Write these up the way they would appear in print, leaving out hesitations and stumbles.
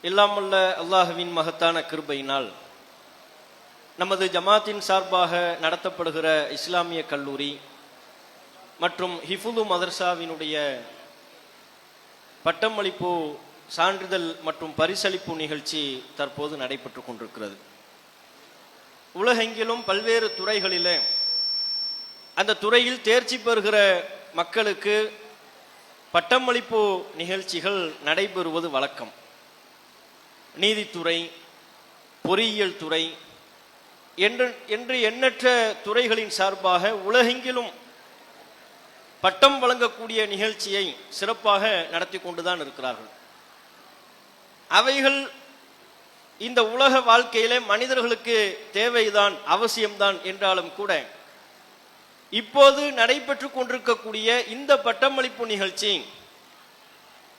எல்லாமல்ல அல்லாஹுவின் மகத்தான கிருபையினால் நமது ஜமாத்தின் சார்பாக நடத்தப்படுகிற இஸ்லாமிய கல்லூரி மற்றும் ஹிஃபுது மதர்சாவினுடைய பட்டமளிப்பு சான்றிதழ் மற்றும் பரிசளிப்பு நிகழ்ச்சி தற்போது நடைபெற்று கொண்டிருக்கிறது. உலகெங்கிலும் பல்வேறு துறைகளிலே அந்த துறையில் தேர்ச்சி பெறுகிற மக்களுக்கு பட்டமளிப்பு நிகழ்ச்சிகள் நடைபெறுவது வழக்கம். நீதித்துறை, பொறியியல் துறை என்று எண்ணற்ற துறைகளின் சார்பாக உலகெங்கிலும் பட்டம் வழங்கக்கூடிய நிகழ்ச்சியை சிறப்பாக நடத்தி கொண்டுதான் இருக்கிறார்கள். அவைகள் இந்த உலக வாழ்க்கையிலே மனிதர்களுக்கு தேவைதான், அவசியம்தான் என்றாலும் கூட இப்போது நடைபெற்று கொண்டிருக்கக்கூடிய இந்த பட்டமளிப்பு நிகழ்ச்சி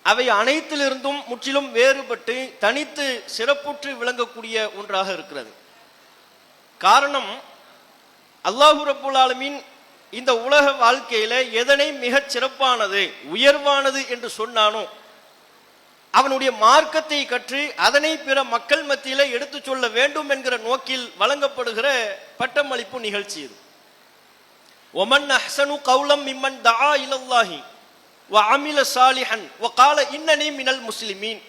அவை அனைத்திலிருந்தும் முற்றிலும் வேறுபட்டு தனித்து சிறப்புற்று விளங்கக்கூடிய ஒன்றாக இருக்கிறது. காரணம், அல்லாஹு ரப்புல் ஆலமீன் இந்த உலக வாழ்க்கையில எதனை மிகச் சிறப்பானது, உயர்வானது என்று சொன்னானோ அவனுடைய மார்க்கத்தை கற்று அதனை பிற மக்கள் மத்தியில எடுத்து சொல்ல வேண்டும் என்கிற நோக்கில் வழங்கப்படுகிற பட்டமளிப்பு நிகழ்ச்சி இது. ஒமன் அஹ்சனு கௌலம் மிம்மன் தஆ இலல்லாஹி வ அமில சாலிஹன் வ கால இன்னனி மினல் முஸ்லிமீன்.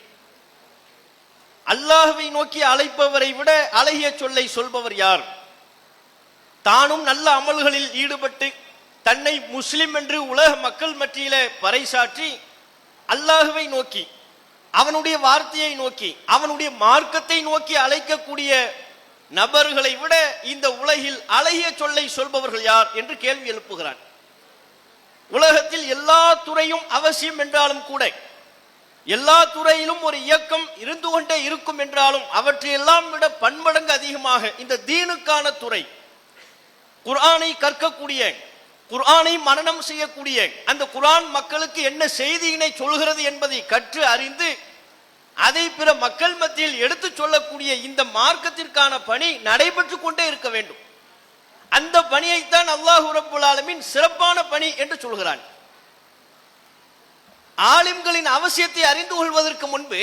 அல்லாஹ்வை நோக்கி அழைப்பவரை விட அழகிய சொல்லை சொல்பவர் யார்? தானும் நல்ல அமல்களில் ஈடுபட்டு தன்னை முஸ்லிம் என்று உலக மக்கள் மத்தியில பறைசாற்றி அல்லாஹ்வை நோக்கி, அவனுடைய வார்த்தையை நோக்கி, அவனுடைய மார்க்கத்தை நோக்கி அழைக்கக்கூடிய நபர்களை விட இந்த உலகில் அழகிய சொல்லை சொல்பவர்கள் யார் என்று கேள்வி எழுப்புகிறான். உலகத்தில் எல்லா துறையும் அவசியம் என்றாலும் கூட, எல்லா துறையிலும் ஒரு இயக்கம் இருந்து கொண்டே இருக்கும் என்றாலும் அவற்றையெல்லாம் விட பன்மடங்கு அதிகமாக இந்த தீனுக்கான துறை, குர்ஆனை கற்கக்கூடிய, குர்ஆனை மனனம் செய்யக்கூடிய, அந்த குர்ஆன் மக்களுக்கு என்ன செய்தியினை சொல்கிறது என்பதை கற்று அறிந்து அதை பிற மக்கள் மத்தியில் எடுத்து சொல்லக்கூடிய இந்த மார்க்கத்திற்கான பணி நடைபெற்று கொண்டே இருக்க வேண்டும். அந்த பணியைத்தான் அல்லாஹு ரப்புல் ஆலமீன் சிறப்பான பணி என்று சொல்கிறான். ஆலிம்களின் அவசியத்தை அறிந்து கொள்வதற்கு முன்பு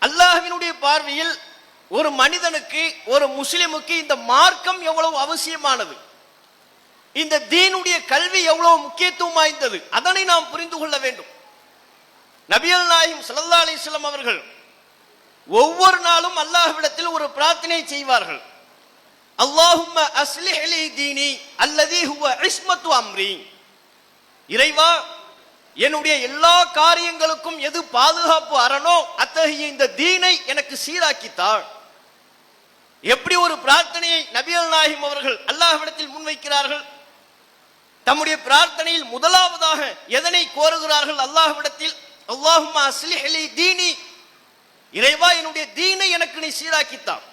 அல்லாஹ்வினுடைய பார்வையில் ஒரு மனிதனுக்கு, ஒரு முஸ்லிமுக்கு இந்த மார்க்கம் எவ்வளவு அவசியமானது, இந்த தீனுடைய கல்வி எவ்வளவு முக்கியத்துவம் வாய்ந்தது, அதனை நாம் புரிந்து கொள்ள வேண்டும். நபிகள் நாயகம் ஸல்லல்லாஹு அலைஹி வஸல்லம் அவர்கள் ஒவ்வொரு நாளும் அல்லாஹ்விடத்தில் ஒரு பிரார்த்தனை செய்வார்கள். அல்லாஹும்ம அஸ்லிஹ் லி தீனி அல்லதி ஹுவ இஸ்மத்து அம்ரி. இறைவா, என்னுடைய எல்லா காரியங்களுக்கும் எது பாதுகாப்பு அரணோ அத்தகைய இந்த தீனை எனக்கு சீராக்கித்தாள். எப்படி ஒரு பிரார்த்தனையை நபிகள் நாயகம் அவர்கள் அல்லாஹ்விடத்தில் முன்வைக்கிறார்கள்? தம்முடைய பிரார்த்தனையில் முதலாவதாக எதனை கோருகிறார்கள் அல்லாஹ்விடத்தில்? அல்லாஹும்ம அஸ்லிஹ் லி தீனி, இறைவா என்னுடைய தீனை எனக்கு நீ சீராக்கித்தாள்.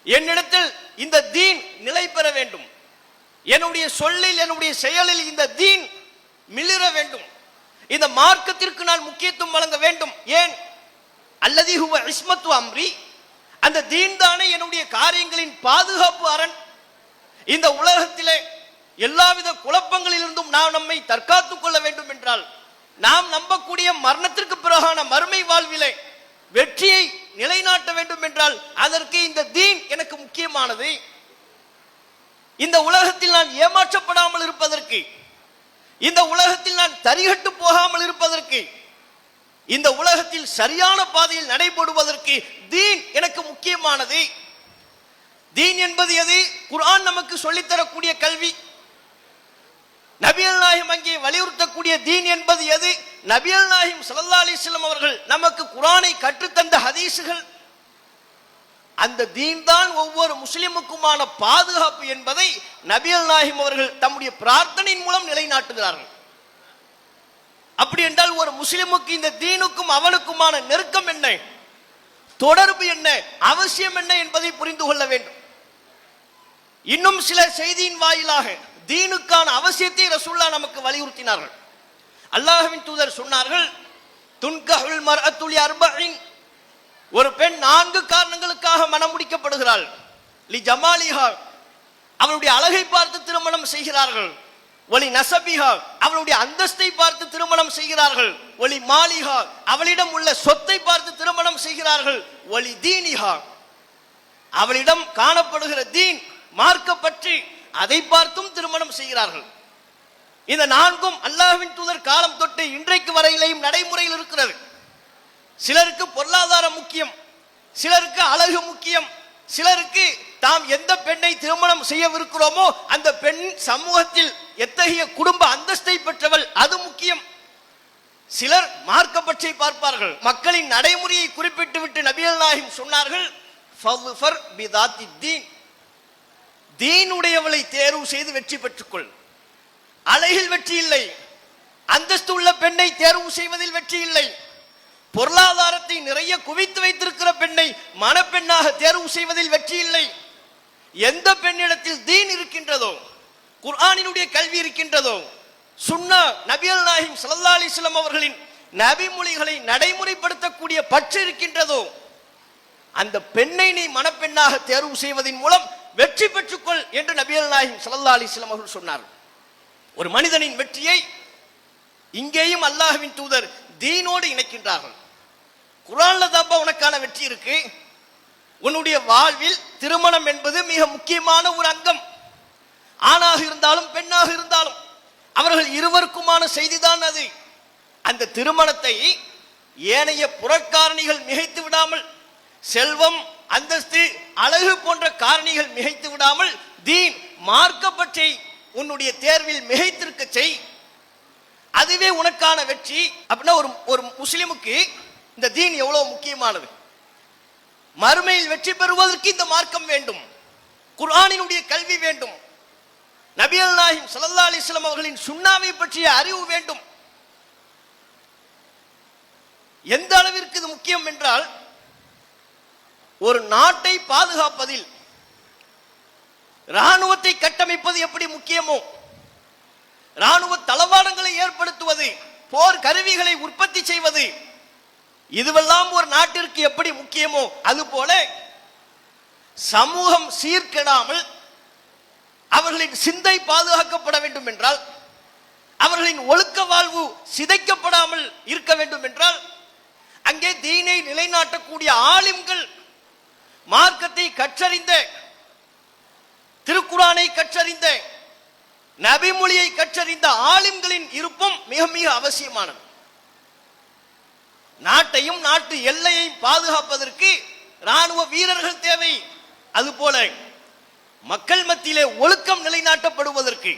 என்னிடத்தில் இந்த தீன் நிலை பெற வேண்டும், என்னுடைய சொல்லில் என்னுடைய செயலில் இந்த தீன் மிளிர வேண்டும், இந்த மார்க்கத்திற்கு நான் முக்கியத்துவம் வழங்க வேண்டும். ஏன்? அல்லதி ஹுவ இஸ்மத்து அம்ரி, அந்த தீன் தானே என்னுடைய காரியங்களின் பாதுகாப்பு அரண். இந்த உலகத்திலே எல்லாவித குழப்பங்களிலிருந்தும் நாம் நம்மை தற்காத்துக் கொள்ள வேண்டும் என்றால், நாம் நம்பக்கூடிய மரணத்திற்கு பிறகான மறுமை வாழ்விலே வெற்றியை நிலைநாட்ட வேண்டும் என்றால் அதற்கு இந்த தீன் எனக்கு முக்கியமானது. இந்த உலகத்தில் நான் ஏமாற்றப்படாமல் இருப்பதற்கு, இந்த உலகத்தில் நான் தரிகட்டு போகாமல் இருப்பதற்கு, இந்த உலகத்தில் சரியான பாதையில் நடைபெறுவதற்கு தீன் எனக்கு முக்கியமானது. தீன் என்பது எது? குர்ஆன் நமக்கு சொல்லித்தரக்கூடிய கல்வி. நபிகள் நாயகம் அங்கே வலியுறுத்தக்கூடிய தீன் என்பது எது? நபிகள் நாயகம் ஸல்லல்லாஹு அலைஹி வஸல்லம் அவர்கள் நமக்கு குர்ஆனை கற்றுத்தந்த ஹதீஸுகள். அந்த தீன் தான் ஒவ்வொரு முஸ்லிமுக்குமான பாதுகாப்பு என்பதை நபிகள் நாயகம் அவர்கள் தம்முடைய பிரார்த்தனையின் மூலம் நிலைநாட்டுகிறார்கள். அப்படி என்றால் ஒரு முஸ்லிமுக்கு இந்த தீனுக்கும் அவனுக்குமான நெருக்கம் என்ன, தொடர்பு என்ன, அவசியம் என்ன என்பதை புரிந்து கொள்ள வேண்டும். இன்னும் சில செய்தியின் வாயிலாக தீனுக்கான அவசியத்தை ரசூலுல்லாஹ் நமக்கு வலியுறுத்தினார்கள். அல்லாஹ்வின் தூதர் சொன்னார்கள், துன்கஹுல் மர்அத்து லி அர்பஇன், ஒரு பெண் 4 காரணங்களுக்காக மனம் முடிக்கப்படுகிறாள். லி ஜமாலிஹா, அவளுடைய அழகை பார்த்து திருமணம் செய்கிறார்கள். ஒலி நசபிஹா அவளுடைய அந்தஸ்தை பார்த்து திருமணம் செய்கிறார்கள், ஒலி மாலிஹா அவளிடம் உள்ள சொத்தை பார்த்து திருமணம் செய்கிறார்கள், ஒலி தீனிஹா அவளிடம் காணப்படுகிற தீன் மார்க்க பற்றி அதை பார்த்தும் திருமணம் செய்கிறார்கள். இந்த நான்கும் அல்லாஹ்வின் தூதர் காலம் தொட்டு இன்றைக்கு வரையிலேயும் நடைமுறையில் இருக்கிறது. சிலருக்கு பொருளாதாரம் முக்கியம், சிலருக்கு அழகு முக்கியம், சிலருக்கு தாம் எந்த பெண்ணை திருமணம் செய்யவிருக்கிறோமோ அந்த பெண் சமூகத்தில் எத்தகைய குடும்ப அந்தஸ்தை பெற்றவள் அது முக்கியம். சிலர் மார்க்க பற்றி பார்ப்பார்கள். மக்களின் நடைமுறையை குறிப்பிட்டு விட்டு நபிகள் நாயகம் சொன்னார்கள், ஃபஃபர் பிதாத்தி தீன், தீனுடையவளை தேர்வு செய்து வெற்றி பெற்றுக்கொள். அழகில் வெற்றி இல்லை, அந்தஸ்து உள்ள பெண்ணை தேர்வு செய்வதில் வெற்றி இல்லை, பொருளாதாரத்தை நிறைய குவித்து வைத்திருக்கிற பெண்ணை மணப்பெண்ணாக தேர்வு செய்வதில் வெற்றி இல்லை. எந்த பெண்ணிடத்தில் தீன் இருக்கின்றதோ, குர்ஆனினுடைய கல்வி இருக்கின்றதோ, சுன்னா நபிகள் நாயகம் ஸல்லல்லாஹு அலைஹி வஸல்லம் அவர்களின் நபிமொழிகளை நடைமுறைப்படுத்தக்கூடிய பற்று இருக்கின்றதோ அந்த பெண்ணை நீ மணப்பெண்ணாக தேர்வு செய்வதன் மூலம் வெற்றி பெற்றுக்கொள் என்று நபிகள் நாயகம் ஸல்லல்லாஹு அலைஹி வஸல்லம் அவர்கள் சொன்னார். ஒரு மனிதனின் வெற்றியை இங்கேயும் அல்லாஹ்வின் தூதர் தீனோடு இணைக்கின்றார்கள். குர்ஆன்ல தாப்பா உனக்கான வெற்றி இருக்கு. உன்னுடைய வாழ்வில் திருமணம் என்பது மிக முக்கியமான ஒரு அங்கம். ஆணாக இருந்தாலும் பெண்ணாக இருந்தாலும் அவர்கள் இருவருக்குமான செய்திதான் அது. அந்த திருமணத்தை ஏனைய புறக்காரணிகள் மிகைத்து விடாமல், செல்வம், அந்தஸ்து, அழகு போன்ற காரணிகள் மிகைத்து விடாமல் தீன் மார்க்க பற்றி உன்னுடைய தேர்வில் மிகைத்திருக்க செய். அதுவே உனக்கான வெற்றி. அப்படின்னா ஒரு முஸ்லிமுக்கு இந்த தீன் எவ்வளவு முக்கியமானது. மறுமையில் வெற்றி பெறுவதற்கு இந்த மார்க்கம் வேண்டும், குர்ஆனினுடைய கல்வி வேண்டும், நபிகள் நாயகம் ஸல்லல்லாஹு அலைஹி வஸல்லம் அவர்களின் சுன்னாவை பற்றிய அறிவு வேண்டும். எந்த அளவிற்கு இது முக்கியம் என்றால், ஒரு நாட்டை பாதுகாப்பதில் ராணுவத்தை கட்டமைப்பது எப்படி முக்கியமோ, ராணுவ தளவாடங்களை ஏற்படுத்துவது, போர் கருவிகளை உற்பத்தி செய்வது, இதுவெல்லாம் ஒரு நாட்டிற்கு எப்படி முக்கியமோ அதுபோல சமூகம் சீர்கெடாமல் அவர்களின் சிந்தை பாதுகாக்கப்பட வேண்டும் என்றால், அவர்களின் ஒழுக்க வாழ்வு சிதைக்கப்படாமல் இருக்க வேண்டும் என்றால், அங்கே தீனை நிலைநாட்டக்கூடிய ஆலிம்கள், மார்க்கத்தை கற்றறிந்த, திருக்குர்ஆனை கற்றறிந்த, நபிமொழியை கற்றறிந்த ஆலிம்களின் இருப்பும் மிக மிக அவசியமானது. நாட்டையும் நாட்டு எல்லையை பாதுகாப்பதற்கு ராணுவ வீரர்கள் தேவை. அதுபோல மக்கள் மத்தியிலே ஒழுக்கம் நிலைநாட்டப்படுவதற்கு,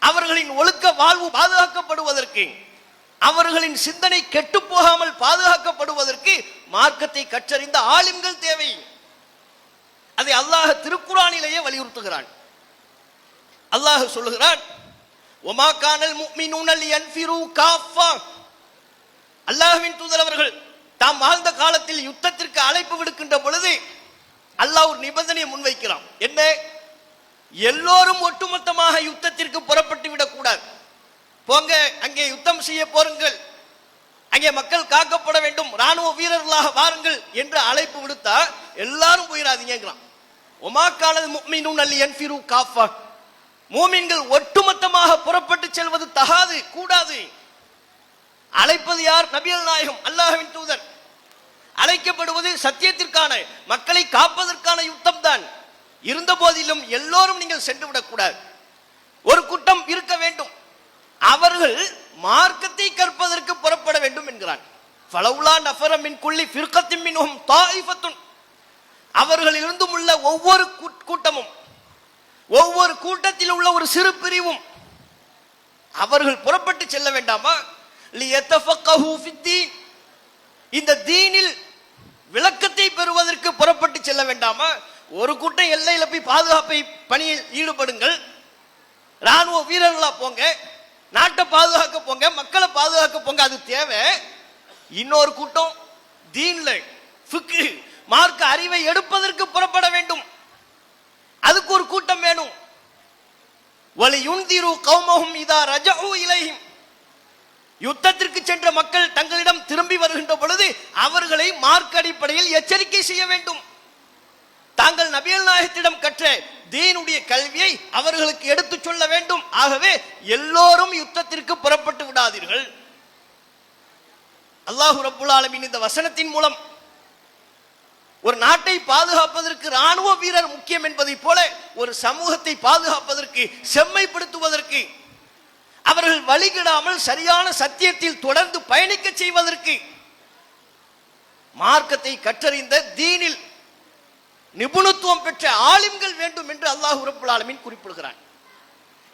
அவர்களின் ஒழுக்க வாழ்வு பாதுகாக்கப்படுவதற்கு, அவர்களின் சிந்தனை கெட்டு போகாமல் பாதுகாக்கப்படுவதற்கு மார்க்கத்தை கற்றறிந்த ஆலிம்கள் தேவை. அதை அல்லாஹ் திருக்குர்ஆனிலேயே வலியுறுத்துகிறான். அல்லாஹ் சொல்லுகிறான், ஒமா கானல் முஃமினூன லியன்ஃபிரு காஃபா. அல்லாஹ்வின் தூதர் அவர்கள் தாம் வாழ்ந்த காலத்தில் யுத்தத்திற்கு அழைப்பு விடுக்கின்ற பொழுது அல்லாஹ் ஒரு நிபந்தனையை முன்வைக்கிறான். என்ன? எல்லோரும் ஒட்டுமொத்தமாக யுத்தத்திற்கு புறப்பட்டு விடக்கூடாது. போங்க, அங்கே யுத்தம் செய்ய போருங்கள், அங்கே மக்கள் காக்கப்பட வேண்டும், ராணுவ வீரர்களாக வாருங்கள் என்று அழைப்பு விடுத்தா எல்லாரும் போயிடாதீங்கிறான். ஒமா கானல் முஃமினூன லியன்ஃபிரு காஃபா. மூமின்கள் ஒட்டுமொத்தமாக புறப்பட்டு செல்வது தகாது, கூடாது. அழைப்பது யார்? நபிகள் நாயகம், அல்லாஹ்வின் தூதர். அழைக்கப்படுவது சத்தியத்திற்கான, மக்களை காப்பதற்கான யுத்தம் தான். இருந்த போதிலும் எல்லோரும் நீங்கள் சென்று விடக்கூடாது. ஒரு கூட்டம் இருக்க வேண்டும், அவர்கள் மார்க்கத்தை கற்பதற்கு புறப்பட வேண்டும் என்கிறான். ஃபலவுலா நஃபர மின் குல்லி ஃபிர்கத்தின் மின்ஹும் தாயிஃபத்துன். அவர்களிலிருந்தும் உள்ள ஒவ்வொரு கூட்டமும், ஒவ்வொரு கூட்டத்தில் உள்ள ஒரு சிறு பிரிவும் அவர்கள் புறப்பட்டு செல்ல வேண்டாமா? லியத்தஃபக்கஹு ஃபித்தீன். இந்த தீனில் விளக்கத்தை பெறுவதற்கு புறப்பட்டு செல்ல வேண்டாமா? ஒரு கூட்டம் எல்லையில போய் பாதுகாப்பை பணியில் ஈடுபடுங்கள், ராணுவ வீரர்களா போங்க, நாட்டை பாதுகாக்க போங்க, மக்களை பாதுகாக்க போங்க, அது தேவை. இன்னொரு கூட்டம் தீன்ல ஃபிக்ஹ் மார்க்க அறிவை எடுப்பதற்கு புறப்பட வேண்டும், அதுக்கு ஒரு கூட்டம் வேணும். வலியுன்திரு கௌமஹும் இதா ரஜஉ இலைஹிம். யுத்தத்திற்கு சென்ற மக்கள் தங்களிடம் திரும்பி வருகின்ற பொழுது அவர்களை மார்க்க அடிப்படையில் எச்சரிக்கை செய்ய வேண்டும். தாங்கள் நபிகள் நாயகத்திடம் கற்ற தீனுடைய கல்வியை அவர்களுக்கு எடுத்துச் சொல்ல வேண்டும். ஆகவே எல்லோரும் யுத்தத்திற்கு புறப்பட்டு விடாதீர்கள். அல்லாஹ் ரப்புல் ஆலமீன் இந்த வசனத்தின் மூலம் ஒரு நாட்டை பாதுகாப்பதற்கு ராணுவ வீரர் முக்கியம் என்பதை போல ஒரு சமூகத்தை பாதுகாப்பதற்கு, செம்மைப்படுத்துவதற்கு, அவர்கள் வழிகிடாமல் சரியான சத்தியத்தில் தொடர்ந்து பயணிக்க செய்வதற்கு மார்க்கத்தை கற்றறிந்த தீனில் நிபுணத்துவம் பெற்ற ஆலிம்கள் வேண்டும் என்று அல்லாஹ் ரப்புல் ஆலமீன் குறிப்பிடுகிறான்.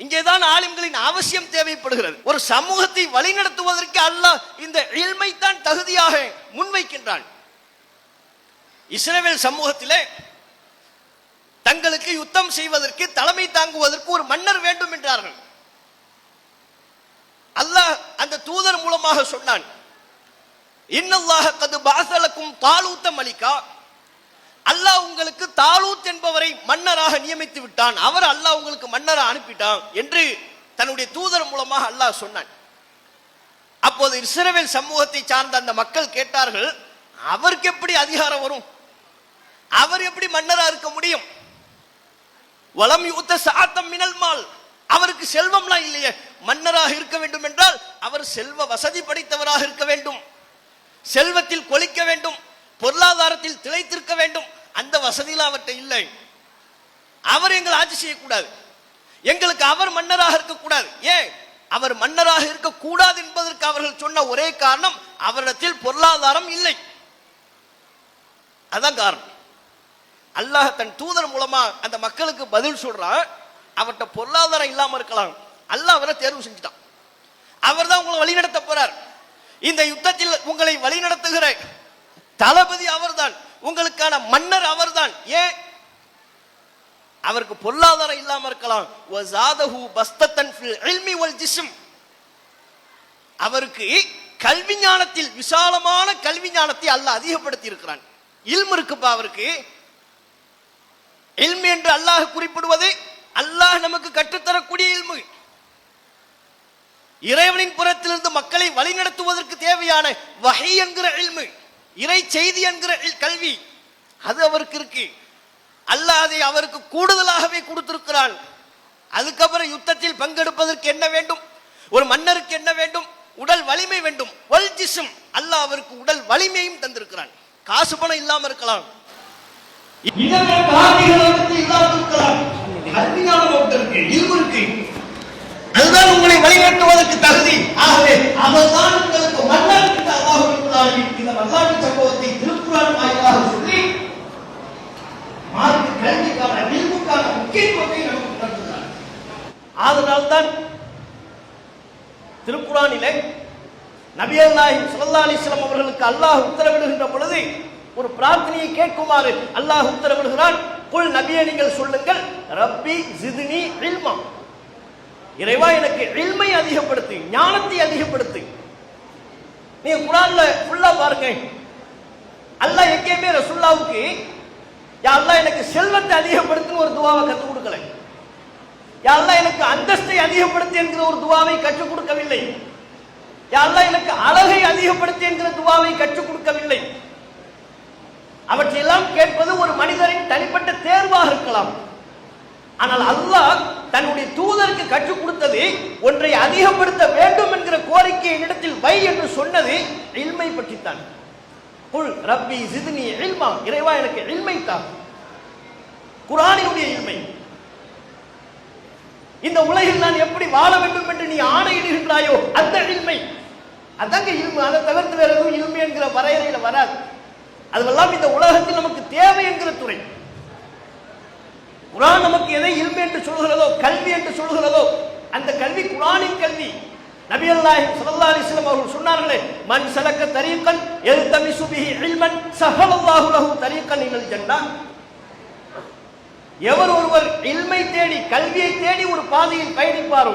இங்கேதான் ஆலிம்களின் அவசியம் தேவைப்படுகிறது. ஒரு சமூகத்தை வழிநடத்துவதற்கு அல்லாஹ் இந்த இல்மை தான் தகுதியாக முன்வைக்கின்றான். இஸ்ரவேல் சமூகத்திலே தங்களுக்கு யுத்தம் செய்வதற்கு, தலைமை தாங்குவதற்கு ஒரு மன்னர் வேண்டும் என்றார்கள். அல்லாஹ் அந்த தூதர் மூலமாக சொன்னான், இன்னல்லாஹ கது பஅஸலக்கும் தாலூத்த மலிகா, அல்லாஹ் உங்களுக்கு தாலூத் என்பவரை மன்னராக நியமித்து விட்டான், அவர் அல்லாஹ் உங்களுக்கு மன்னராக அனுப்பிட்டான் என்று தன்னுடைய தூதர் மூலமாக அல்லாஹ் சொன்னான். அப்போது இஸ்ரவேல் சமூகத்தை சார்ந்த அந்த மக்கள் கேட்டார்கள், அவருக்கு எப்படி அதிகாரம் வரும், அவர் எப்படி மன்னராக இருக்க முடியும்? வலம் யூத்த சாத்தம் மினல் மால், அவருக்கு செல்வம்லாம் இல்லையே, மன்னராக இருக்க வேண்டும் என்றால் அவர் செல்வ வசதி படைத்தவராக இருக்க வேண்டும், செல்வத்தில் கொளிக்க வேண்டும், பொருளாதாரத்தில் திளைத்திருக்க வேண்டும். அந்த வசதியில் அவர்கிட்ட இல்லை. அவர் எங்களை ஆட்சி செய்யக்கூடாது, எங்களுக்கு அவர் மன்னராக இருக்கக்கூடாது. ஏன் அவர் மன்னராக இருக்கக்கூடாது என்பதற்கு அவர்கள் சொன்ன ஒரே காரணம், அவரிடத்தில் பொருளாதாரம் இல்லை. அதான் காரணம். அல்லாஹ் தன் தூதர் மூலமா அந்த மக்களுக்கு பதில் சொல்றான், அவர்கிட்ட பொருளாதாரம் இல்லாம இருக்கலாம், அல்லாஹ் அவரை தேர்வு செஞ்சுட்டான், அவர் தான் உங்களை வழிநடத்த போறார். இந்த யுத்தத்தில் உங்களை வழிநடத்துகிற தளபதி அவர்தான், உங்களுக்கான மன்னர் அவர்தான். ஏன் அவருக்கு பொருளாதாரம் இல்லாம இருக்கலாம், அவருக்கு கல்வி ஞானத்தில் விசாலமான கல்வி ஞானத்தை அல்லாஹ் அதிகப்படுத்தி இருக்கிறான். இல்மு இருக்குப்பா அவருக்கு. இல்மு என்று அல்லாஹ் குறிப்பிடுவது அல்லாஹ் நமக்கு கற்றுத்தரக்கூடிய இல்மு, இறைவனின் புறத்திலிருந்து மக்களை வழிநடத்துவதற்கு தேவையான வஹி என்கிற இல்மு, இறை செய்தி என்கிற கல்வி, அது அவருக்கு இருக்கு. அல்லாஹ் அதை அவருக்கு கூடுதலாகவே கொடுத்திருக்கிறான். அதுக்கப்புறம் யுத்தத்தில் பங்கெடுப்பதற்கு என்ன வேண்டும், ஒரு மன்னருக்கு என்ன வேண்டும், உடல் வலிமை வேண்டும். வல் ஜிஸ்ம், அல்லாஹ் அவருக்கு உடல் வலிமையும் தந்திருக்கிறான். காசு பணம் இல்லாம இருக்கலாம், அதுதான் உங்களை வழிநடத்துவதற்கு தகுதி. ஆகவே அவர்தான் உங்களுக்கு மன்னர் என்று அல்லாஹ் இந்த வரலாற்று சம்பவத்தை திருக்குர்ஆன் வாயிலாக சொல்லி மார்க்க கல்விக்கான இல்முக்கான முக்கியத்துவத்தை நமக்கு உணர்த்துகிறார். அதனால்தான் திருக்குர்ஆனிலே நபிகள் நாயகம் ஸல்லல்லாஹு அலைஹி வஸல்லம் அவர்களுக்கு அல்லாஹ் உத்தரவிடுகின்ற பொழுது ஒரு பிரார்த்தனையை கேட்குமாறு அல்லாஹ் உத்தரவிடுகிறான். குல் நபியே நீங்கள் சொல்லுங்கள், ரப்பி ஜித்னி இல்மா, இறைவா எனக்கு இல்மை அதிகப்படுத்து, ஞானத்தை அதிகப்படுத்து. நீங்க குர்ஆன்ல ஃபுல்லா பாருங்க, அல்லாஹ் எங்கேயுமே ரசூலுல்லாஹ்வுக்கு யா அல்லாஹ் எனக்கு செல்வத்தை அதிகப்படுத்துன்னு ஒரு துஆவை கற்றுக் கொடுக்கல, யா அல்லாஹ் எனக்கு அந்தஸ்தை அதிகப்படுத்து என்கிற ஒரு துஆவை கற்றுக் கொடுக்கவில்லை, யா அல்லாஹ் எனக்கு அழகை அதிகப்படுத்து என்கிற துஆவை கற்றுக் கொடுக்கவில்லை. அவற்றையெல்லாம் கேட்பது ஒரு மனிதரின் தனிப்பட்ட தேர்வாக இருக்கலாம். ஆனால் அல்லாஹ் தன்னுடைய தூதருக்கு கற்றுக் கொடுத்தது ஒன்றை அதிகப்படுத்த வேண்டும் என்கிற கோரிக்கையை இடத்தில் வை என்று சொன்னது இல்மை பற்றித்தான். குல் ரப்பி ஜித்னி இல்மா, இறைவா எனக்கு இல்மை தா. குர்ஆனினுடைய இல்மை. இந்த உலகில் நான் எப்படி வாழ வேண்டும் என்று நீ ஆணையிடுகின்றாயோ அந்த இல்மை, அதங்க இல்மு. அதை தவிர்த்து வேற எதுவும் இல்மை என்கிற வரையறையில வராது. அதுவெல்லாம் இந்த உலகத்தில் நமக்கு தேவை என்கிற துறை. குர்ஆன் நமக்கு எதை இல்மு என்று சொல்கிறதோ, கல்வி என்று சொல்கிறதோ, அந்த கல்வி குர்ஆனின் கல்வி. நபிகள் நாயகம் ஸல்லல்லாஹு அலைஹி வஸல்லம் அவர்கள் சொன்னார்களே, மன் சலக்க தரீகன் யல்தமிசு பிஹி இல்மன் ஸஹலல்லாஹு லஹு தரீகன் இலல் ஜன்னah. எவர் ஒருவர் இல்மை தேடி, கல்வியை தேடி ஒரு பாதையில் பயணிப்பாரோ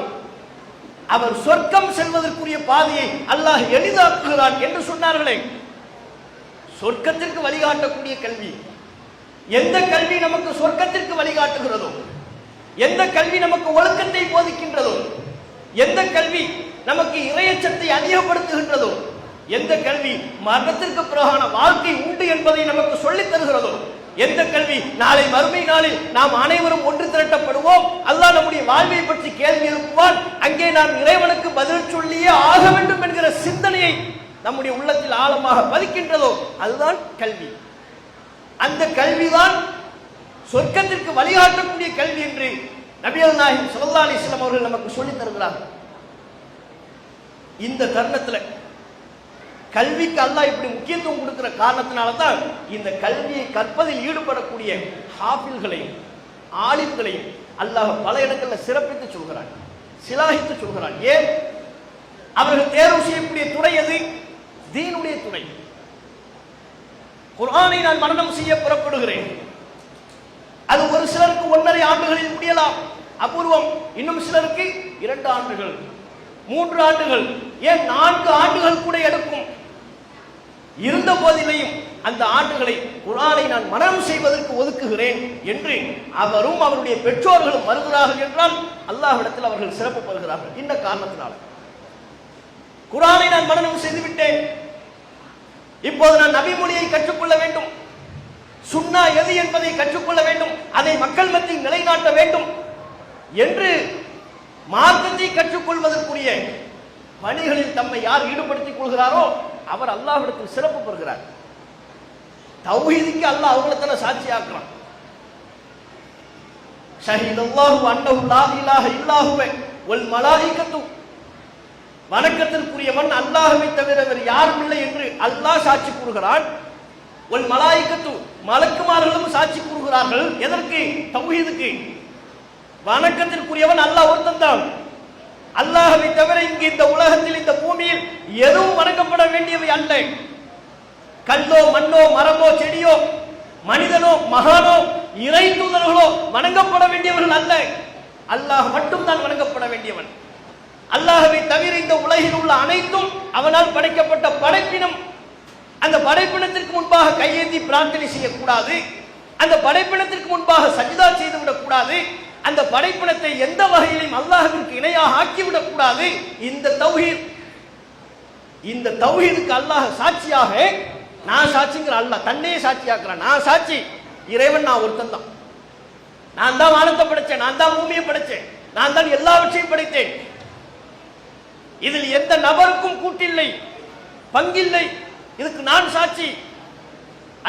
அவர் சொர்க்கம் செல்வதற்குரிய பாதையை அல்லாஹ் எளிதாக்குகிறான் என்று சொன்னார்களே. சொர்க்கத்திற்கு வழிகாட்டக்கூடிய கல்வி, எந்த கல்வி நமக்கு சொர்க்கத்திற்கு வழிகாட்டுகிறதோ, எந்த கல்வி நமக்கு ஒழுக்கத்தை போதிக்கின்றதோ, எந்த கல்வி நமக்கு இறையச்சத்தை அதிகப்படுத்துகின்றதோ, எந்த கல்வி மரணத்திற்கு பிறகான வாழ்க்கை உண்டு என்பதை நமக்கு சொல்லித் தருகிறதோ, எந்த கல்வி? நாளை மறுமை நாளில் நாம் அனைவரும் ஒன்று திரட்டப்படுவோம். அல்லாஹ் நம்முடைய வாழ்வை பற்றி கேள்வி எழுப்புவான். அங்கே நாம் இறைவனுக்கு பதில் சொல்லியே ஆக வேண்டும் என்கிற சிந்தனையை நம்முடைய உள்ளத்தில் ஆழமாக பதிக்கின்றதோ அதுதான் கல்வி. அந்த கல்விதான் சொர்க்கத்திற்கு வழிகாட்டக்கூடிய கல்வி என்று நபிகள் நாயகம் ஸல்லல்லாஹு அலைஹி வஸல்லம் அவர்கள் நமக்கு சொல்லித் தருகிறார்கள். இந்த தருணத்தில் கல்விக்கு அல்லாஹ் இப்படி முக்கியத்துவம் கொடுக்கிற காரணத்தினால தான் இந்த கல்வியை கற்பதில் ஈடுபடக்கூடிய ஹாஃபில்களையும் ஆலிம்களையும் அல்லாஹ் பல இடங்களில் சிறப்பித்து சொல்கிறான், சிலாகித்து சொல்கிறான். ஏன்? அவர்கள் தேர்வு செய்யக்கூடிய துறை எது? தீனுடைய துறை. குர்ஆனை நான் மனனம் செய்ய புறப்படுகிறேன். அது ஒரு சிலருக்கு 1.5 ஆண்டுகளில் முடியலாம், அபூர்வம். இன்னும் சிலருக்கு 2 ஆண்டுகள், 3 ஆண்டுகள், ஏன் 4 ஆண்டுகள் கூட எடுக்கும். இருந்த போதிலையும் அந்த ஆண்டுகளை குர்ஆனை நான் மனனம் செய்வதற்கு ஒதுக்குகிறேன் என்று அவரும் அவருடைய பெற்றோர்களும் வருகிறார்கள் என்றால் அல்லாஹ்விடத்தில் அவர்கள் சிறப்பு பெறுகிறார்கள். இந்த காரணத்தினால் குர்ஆனை நான் மனனம் செய்து விட்டேன், இப்போது நான் நபி மொழியை கற்றுக்கொள்ள வேண்டும், சுன்னா எது என்பதை கற்றுக்கொள்ள வேண்டும், அதை மக்கள் மத்தியில் நிலைநாட்ட வேண்டும் என்று மார்க்கத்தை கற்றுக்கொள்வதற்குரிய பணிகளில் தம்மை யார் ஈடுபடுத்திக் கொள்கிறாரோ அவர் அல்லாஹ்விடத்தில் சிறப்பு பெறுகிறார். தௌஹீதுக்கு அல்லாஹ் அவங்கள சாட்சியாக்குறான். ஷஹீதல்லாஹு அன்னஹு லா இலாஹ இல்லா ஹுவ வல் மலாயிகத்து, வணக்கத்திற்குரியவன் அல்லாஹ்வை தவிர வேறு யாரும் இல்லை என்று அல்லாஹ் சாட்சி கூறுகிறான். வல் மலாயிகத்து, மலக்குமார்களும் சாட்சி கூறுகிறார்கள். எதற்கு? தௌஹீதுக்கு. வணக்கத்திற்குரியவன் அல்லாஹ் ஒருத்தன் தான். அல்லாஹ்வை தவிர இங்கு இந்த உலகத்தில் இந்த பூமியில் எதுவும் வணங்கப்பட வேண்டியவை அல்ல. கல்லோ மண்ணோ மரமோ செடியோ மனிதனோ மகானோ இறை தூதர்களோ வணங்கப்பட வேண்டியவர்கள் அல்ல. அல்லாஹ் மட்டும் தான் வணங்கப்பட வேண்டியவன். அல்லாஹ்வை தவிர இந்த உலகில் உள்ள அனைத்தும் அவனால் படைக்கப்பட்ட படைப்பினம். அந்த படைப்பினத்திற்கு முன்பாக கையேந்தி பிரார்த்தனை செய்யக்கூடாது, அந்த படைப்பினத்திற்கு முன்பாக சஜ்தா செய்துவிடக் கூடாது, அந்த படைப்பினத்தை எந்த வகையிலும் அல்லாஹ்விற்கு இணையாக ஆக்கிவிடக் கூடாது. இந்த தௌஹீத், இந்த தௌஹீதுக்கு அல்லாஹ் சாட்சியாக, நான் சாட்சிங்கிற அல்லாஹ் தன்னையே சாட்சியாக்குறான். நான் சாட்சி, இறைவன் நான் ஒருத்தன் தான். நான் தான் வானத்தை படைச்சேன், நான் தான் பூமியை படைச்சேன், நான் தான் எல்லாவற்றையும் படைத்தேன். இதில் எந்த நபருக்கும் கூட்டில்லை, பங்கில்லை. இதுக்கு நான் சாட்சி.